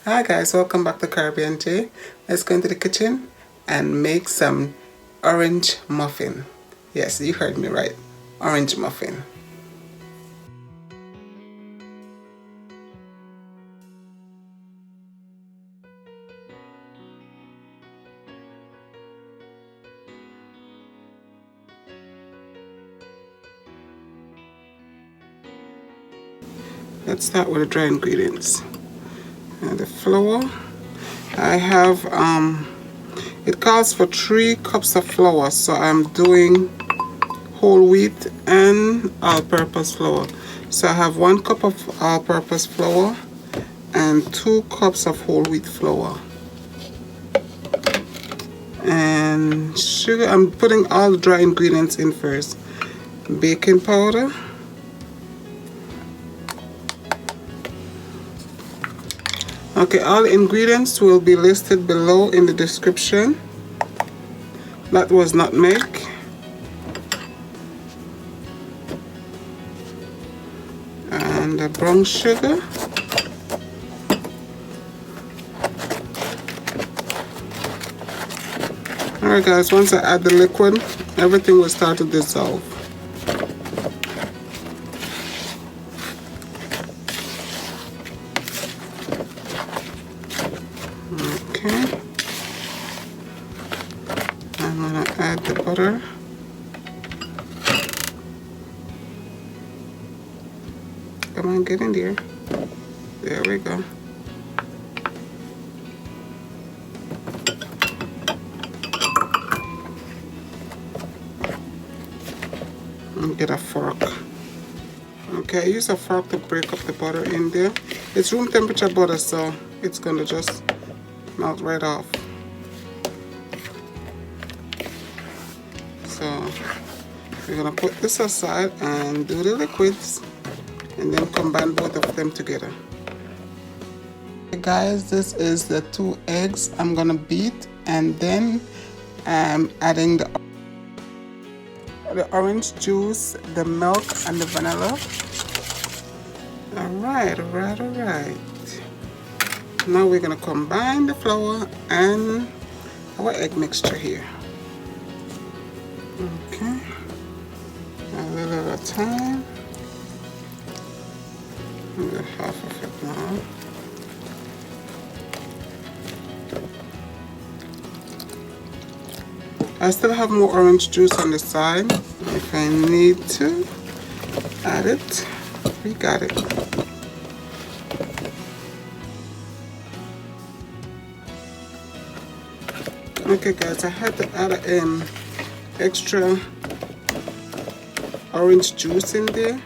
Hi guys, welcome back to Caribbean J. Let's go into the kitchen and make some orange muffin. Yes, you heard me right. Orange muffin. Let's start with the dry ingredients. And the flour. I have it calls for 3 cups of flour, so I'm doing whole wheat and all-purpose flour. So I have 1 cup of all-purpose flour and 2 cups of whole wheat flour. And sugar, I'm putting all the dry ingredients in first. Baking powder. Okay, all the ingredients will be listed below in the description. That was nutmeg. And the brown sugar. Alright guys, once I add the liquid, everything will start to dissolve. Okay. I'm gonna add the butter. Come on, get in there. There we go. And get a fork. Okay, I use a fork to break up the butter in there. It's room temperature butter, so it's gonna just melt right off. So we're gonna put this aside and do the liquids and then combine both of them together. Okay guys, this is the 2 eggs I'm gonna beat, and then I'm adding the orange juice, the milk, and the vanilla. Alright. Now we're gonna combine the flour and our egg mixture here. Okay, a little at a time. Maybe half of it now. I still have more orange juice on the side. If I need to add it, we got it. Okay guys, I had to add extra orange juice in there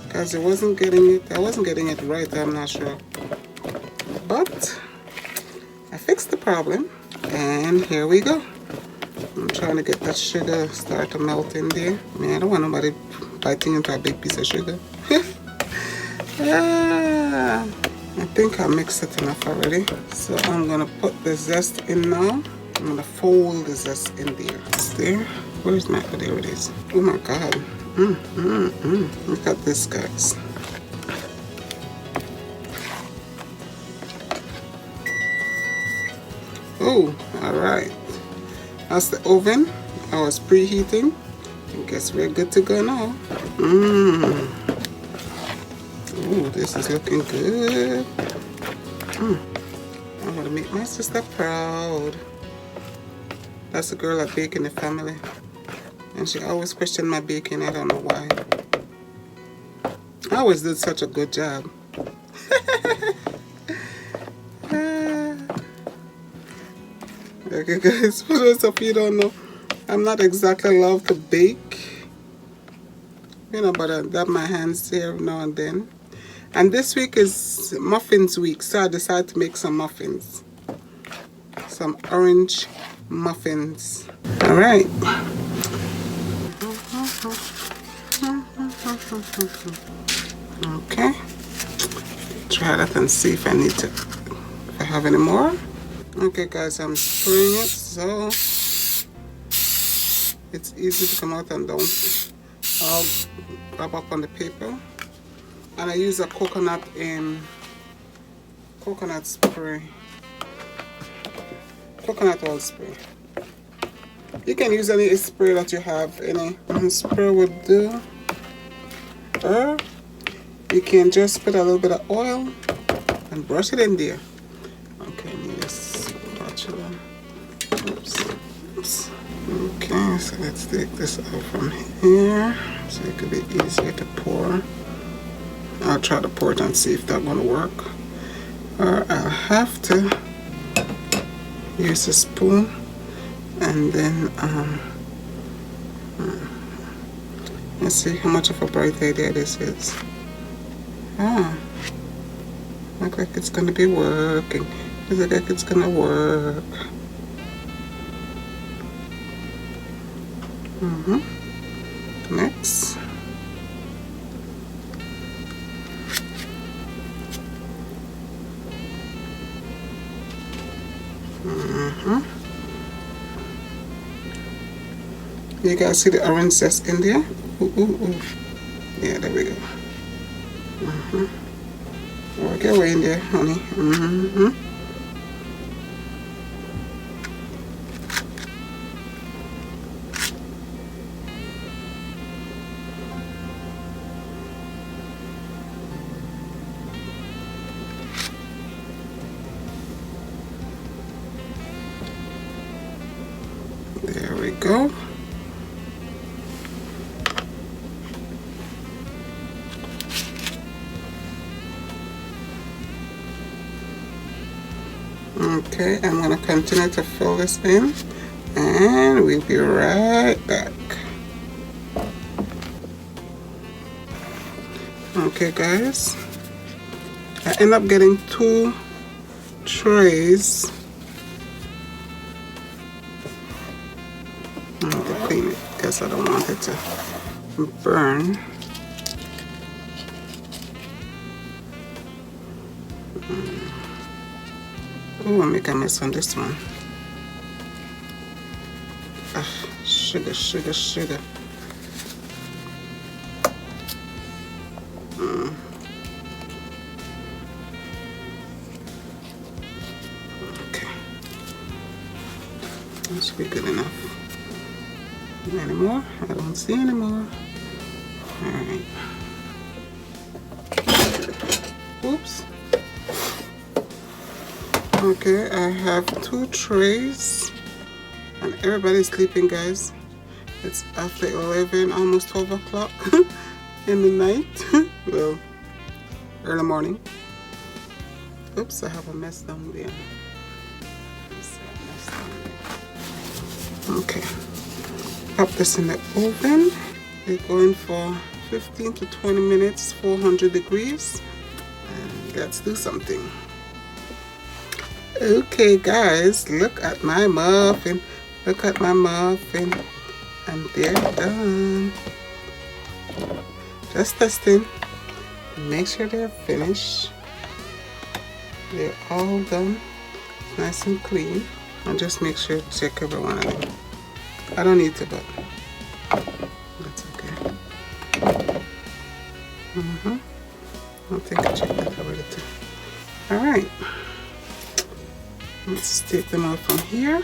because I wasn't getting it right, I'm not sure. But I fixed the problem and here we go. I'm trying to get that sugar start to melt in there. Man, I don't want nobody biting into a big piece of sugar. I think I mixed it enough already. So I'm gonna put the zest in now. I'm gonna fold the zest in there. It's there. Where's my, oh, there it is. Oh my God. Look at this, guys. Oh, all right. That's the oven. I was preheating. I guess we're good to go now. Ooh, this is looking good. I'm gonna make my sister proud. That's the girl I bake in the family. And she always questioned my baking. I don't know why. I always did such a good job. Okay guys, for those of you who don't know, I'm not exactly love to bake. You know, but I dab my hands here now and then. And this week is muffins week, so I decided to make some muffins. Some orange muffins. Alright. Okay. Try that and see if I need to, if I have any more. Okay guys, I'm stirring it so it's easy to come out and don't all rub up on the paper. And I use a coconut coconut spray, coconut oil spray. You can use any spray that you have, any spray would do. Or you can just put a little bit of oil and brush it in there. Okay, I need a spatula. Oops. Oops. Okay, so let's take this out from here so it could be easier to pour. I'll try to pour it and see if that's going to work. Or I'll have to use a spoon and then let's see how much of a bright idea this is. Look like it's gonna be working. Look like it's gonna work. Next. You guys see the orange zest in there? Ooh, ooh, ooh. Yeah, there we go. Work your way in there, honey. There we go. Okay, I'm going to continue to fill this in and we'll be right back. Okay guys, I end up getting 2 trays. I have to clean it because I don't want it to burn. Oh, I make a mess on this one. Sugar, sugar, sugar. Okay. That should be good enough. Any more? I don't see any more. Alright. Oops. Okay, I have 2 trays and everybody's sleeping, guys. It's after 11, almost 12 o'clock in the night. Well, early morning. Oops, I have a mess down there. Okay, pop this in the oven. We're going for 15 to 20 minutes, 400 degrees. And let's do something. Okay guys, look at my muffin. Look at my muffin. And they're done. Just testing. Make sure they're finished. They're all done. Nice and clean. And just make sure to check every one of them. I don't need to, but that's okay. I think I checked that already too. Alright. Let's take them out from here.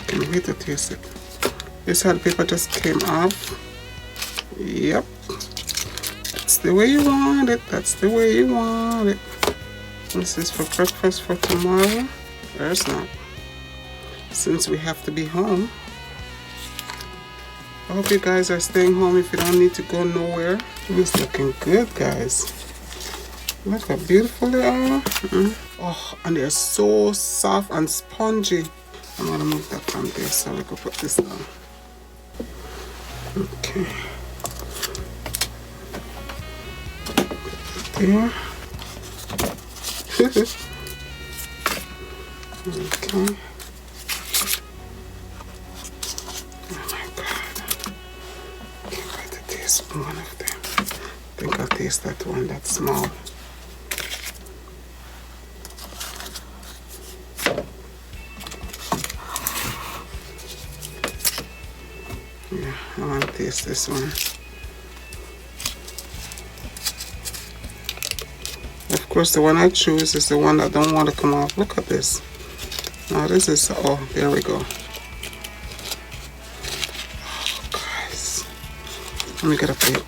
Can you wait to taste it? This how the paper just came off. Yep. That's the way you want it. That's the way you want it. This is for breakfast for tomorrow. There's not. Since we have to be home. I hope you guys are staying home if you don't need to go nowhere. It's looking good, guys. Look how beautiful they are. Oh, and they're so soft and spongy. I'm gonna move that from there so we can put this down. Okay. There. Okay. Oh my God. Can't wait to taste one of them. I think I'll taste that one that's small. Yeah, I want to taste this one. course, the one I choose is the one that don't want to come off. Look at this. Now this is, oh, there we go. Oh, guys. Let me get a plate.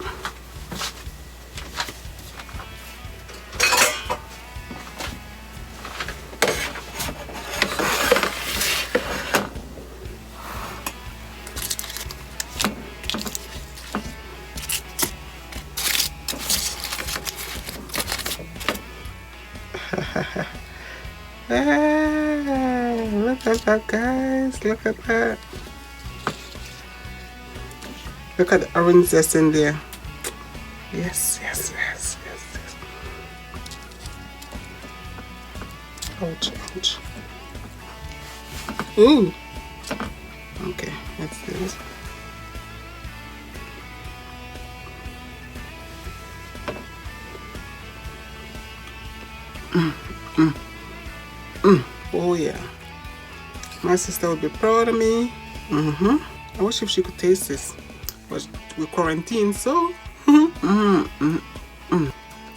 Look at that, guys. Look at that. Look at the orange zest in there. Yes, yes, yes, yes, yes. Ouch, ouch. Ooh. Okay, let's do this. Oh yeah, my sister would be proud of me. I wish if she could taste this, but we're quarantined, so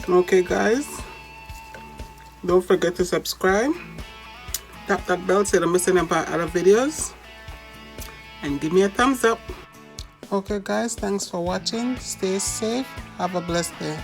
okay guys, don't forget to subscribe, tap that bell so you don't miss any of our other videos, and give me a thumbs up. Okay guys, thanks for watching. Stay safe, have a blessed day.